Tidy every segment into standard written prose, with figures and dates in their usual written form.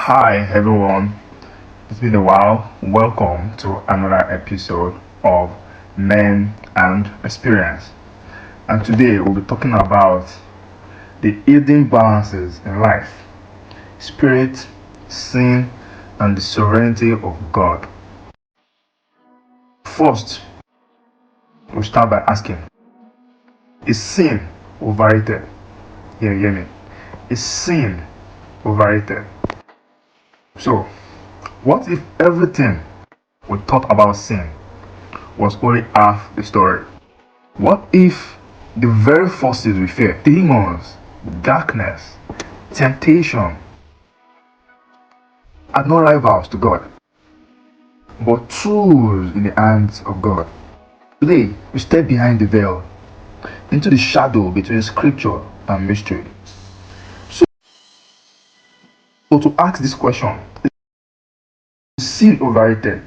Hi everyone, it's been a while. Welcome to another episode of Men and Experience. And today we'll be talking about the hidden balances in life, spirit, sin, and the sovereignty of God. First, we'll start by asking, is sin overrated? Hear me. Is sin overrated? So, what if everything we thought about sin was only half the story? What if the very forces we fear, demons, darkness, temptation, are not rivals to God, but tools in the hands of God? Today, we step behind the veil into the shadow between scripture and mystery. So to ask this question, is sin overrated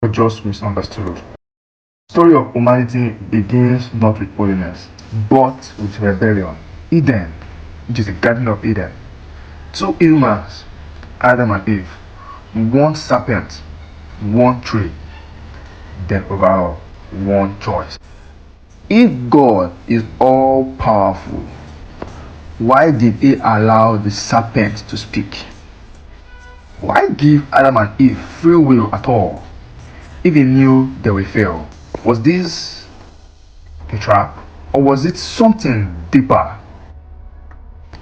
or just misunderstood? The story of humanity begins not with holiness, but with rebellion. Eden, which is the Garden of Eden. Two humans, Adam and Eve, one serpent, one tree, then overall, one choice. If God is all powerful, why did he allow the serpent to speak? Why give Adam and Eve free will at all if he knew they will fail? Was this a trap? Or was it something deeper?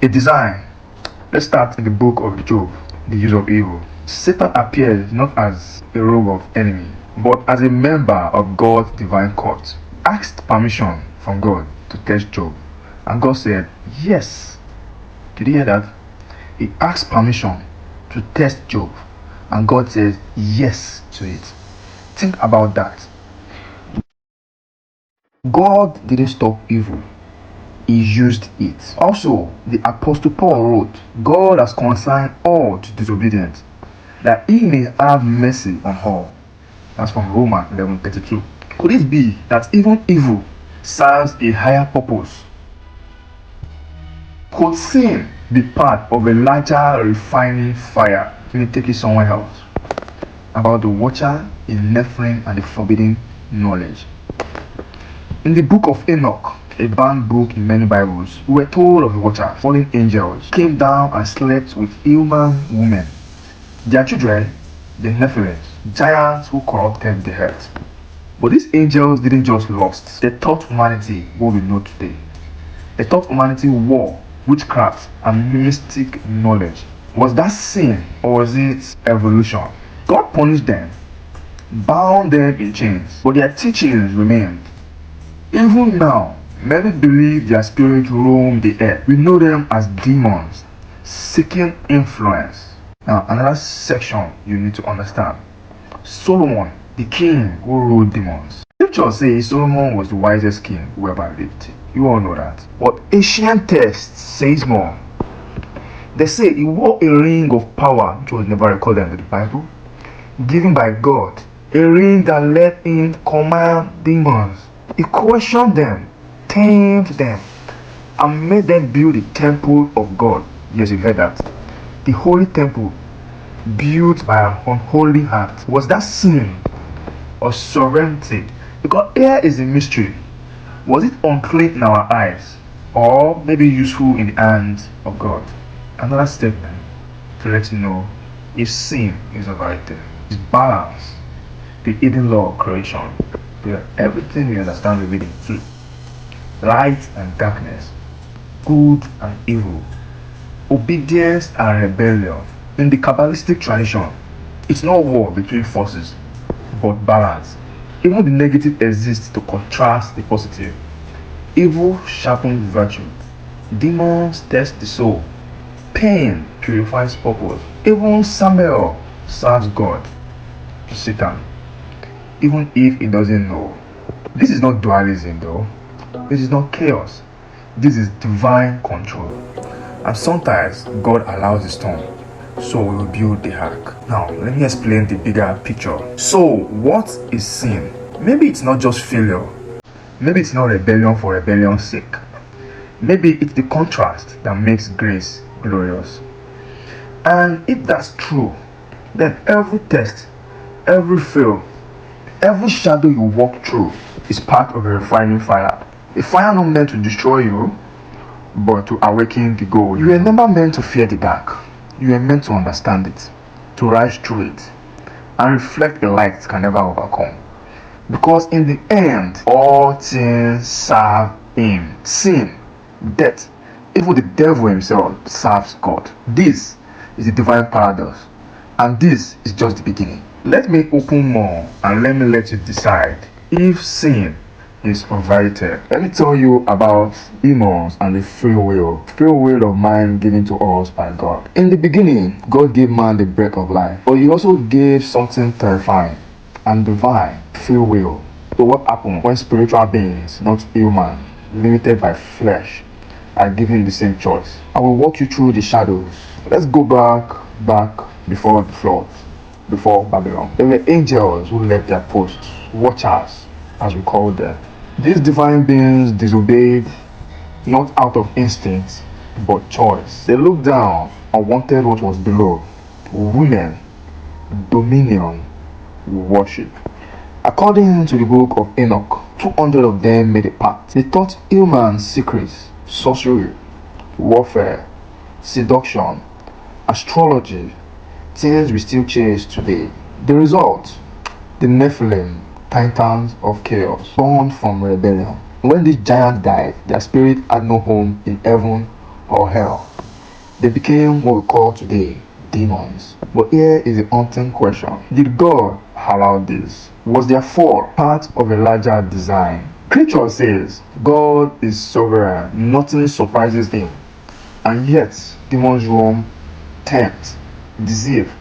A design. Let's start in the book of Job, the use of evil. Satan appears not as a rogue of enemy, but as a member of God's divine court. Asked permission from God to test Job, and God said, yes. Did you hear that? He asked permission to test Job, and God says yes to it. Think about that. God didn't stop evil, he used it. Also, the Apostle Paul wrote, God has consigned all to disobedience, that he may have mercy on all. That's from Romans 11:32. Could it be that even evil serves a higher purpose? Could sin be part of a larger refining fire? Let me take it somewhere else. About the watcher, the Nephilim, and the forbidden knowledge. In the book of Enoch, a banned book in many Bibles, we were told of the watcher, fallen angels, came down and slept with human women. Their children, the Nephilim, giants who corrupted the earth. But these angels didn't just lust, they taught humanity what we know today. They taught humanity war, witchcraft, and mystic knowledge. Was that sin or was it evolution? God punished them, bound them in chains, but their teachings remained. Even now, many believe their spirits roam the earth. We know them as demons, seeking influence. Now, another section you need to understand. Solomon, the king who ruled demons. Scripture says Solomon was the wisest king who ever lived. You all know that. But ancient text says more. They say he wore a ring of power, which was never recorded in the Bible, given by God. A ring that let him command demons. He questioned them, tamed them, and made them build the temple of God. Yes, you heard that. The holy temple built by an unholy heart. Was that sin or sovereignty? Because here is a mystery. Was it unclean in our eyes, or maybe useful in the hands of God? Another statement to let you know if sin is overrated. It's balance, the hidden law of creation. Everything we understand we read in two. Light and darkness, good and evil, obedience and rebellion. In the Kabbalistic tradition, it's not war between forces, but balance. Even the negative exists to contrast the positive. Evil sharpens virtue. Demons test the soul. Pain purifies purpose. Even Samuel serves God to Satan, even if he doesn't know. This is not dualism though. This is not chaos. This is divine control. And sometimes God allows the storm, so we will build the ark. Now, let me explain the bigger picture. So, what is sin? Maybe it's not just failure. Maybe it's not rebellion for rebellion's sake. Maybe it's the contrast that makes grace glorious. And if that's true, then every test, every fail, every shadow you walk through is part of a refining fire. A fire not meant to destroy you, but to awaken the gold. You were never meant to fear the dark. You were meant to understand it, to rise through it, and reflect the light can never overcome. Because in the end, all things serve him. Sin, death, even the devil himself serves God. This is the divine paradox, and this is just the beginning. Let me open more and let you decide if sin is overrated. Let me tell you about demons and the free will of mind given to us by God. In the beginning, God gave man the breath of life, but he also gave something terrifying and divine: free will. So what happens when spiritual beings, not human, limited by flesh, are given the same choice? I will walk you through the shadows. Let's go back before the flood, before Babylon. There were angels who left their posts, watchers, as we call them. These divine beings disobeyed not out of instinct, but choice. They looked down and wanted what was below: women, dominion, worship. According to the book of Enoch, 200 of them made a pact. They taught humans secrets, sorcery, warfare, seduction, astrology, things we still chase today. The result: the Nephilim, titans of chaos, born from rebellion. When these giants died, their spirit had no home in heaven or hell. They became what we call today demons. But here is the haunting question: did God allow this? Was their fall part of a larger design? Scripture says God is sovereign, nothing surprises him. And yet, demons roam, tempt, deceive,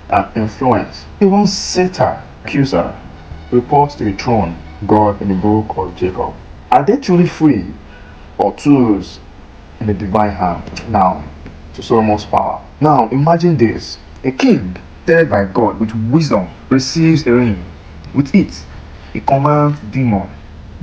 and influence. Even Satan, accuser, reports to the throne God in the book of Jacob. Are they truly free, or tools in the divine hand? Now, to Solomon's power. Now, imagine this: a king, led by God with wisdom, receives a ring. With it, he commands demons.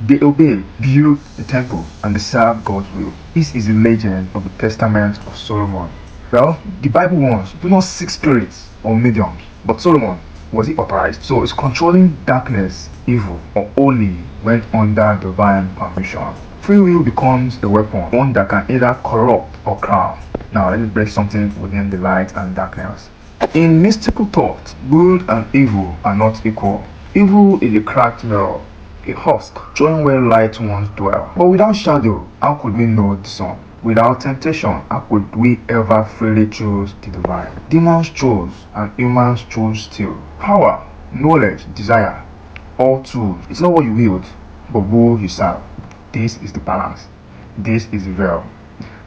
They obey, build the temple, and they serve God's will. This is the legend of the Testament of Solomon. Well, the Bible warns, do not seek spirits or mediums. But Solomon, was he authorized? So is controlling darkness evil, or only when under divine permission? Free will becomes a weapon, one that can either corrupt or crown. Now let me break something within the light and darkness. In mystical thought, good and evil are not equal. Evil is a cracked mirror, a husk, showing where light once dwelt. But without shadow, how could we know the sun? Without temptation, how could we ever freely choose the divine? Demons chose, and humans chose still. Power, knowledge, desire, all tools. It's not what you wield, but who you serve. This is the balance. This is the veil.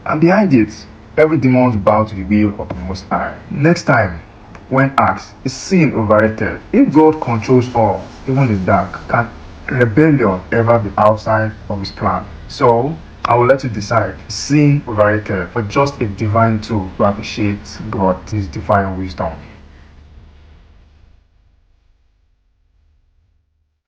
And behind it, every demon bows to the will of the Most High. Next time, when asked, is sin overrated? If God controls all, even the dark, can rebellion ever be outside of his plan? So, I will let you decide. Sin overrated, but just a divine tool to appreciate God's divine wisdom.